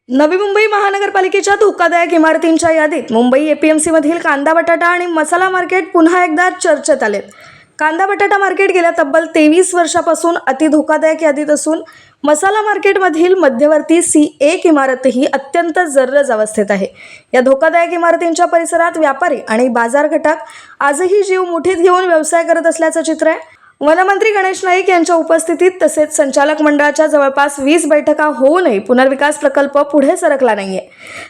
नवी मुंबई महानगरपालिकेच्या धोकादायक इमारतींच्या यादीत मुंबई एपीएमसी मधील कांदा बटाटा आणि मसाला मार्केट पुन्हा एकदा चर्चेत आलेत। कांदा बटाटा मार्केट गेल्या तब्बल 23 वर्षापासून अति धोकादायक यादीत असून मसाला मार्केटमधील मध्यवर्ती C1 इमारतही अत्यंत जर्जर अवस्थेत आहे। या धोकादायक इमारतींच्या परिसरात व्यापारी आणि बाजार घटक आजही जीव मुठीत घेऊन व्यवसाय करत असल्याचं चित्र आहे। वनमंत्री गणेश नाईक यांच्या उपस्थितीत तसेच संचालक मंडळाच्या जवळपास 20 बैठका होऊनही पुनर्विकास प्रकल्प पुढे सरकला नाहीये।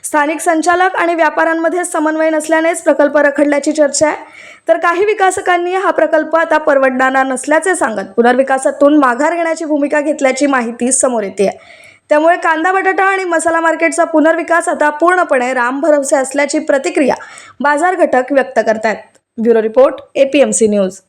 स्थानिक संचालक आणि व्यापाऱ्यांमध्ये समन्वय नसल्यानेच प्रकल्प रखडल्याची चर्चा आहे। तर काही विकासकांनी हा प्रकल्प आता परवडणारा नसल्याचे सांगत पुनर्विकासातून माघार घेण्याची भूमिका घेतल्याची माहिती समोर येते। त्यामुळे कांदा बटाटा आणि मसाला मार्केटचा पुनर्विकास आता पूर्णपणे रामभरवसे असल्याची प्रतिक्रिया बाजार घटक व्यक्त करतात। Bureau report APMC news.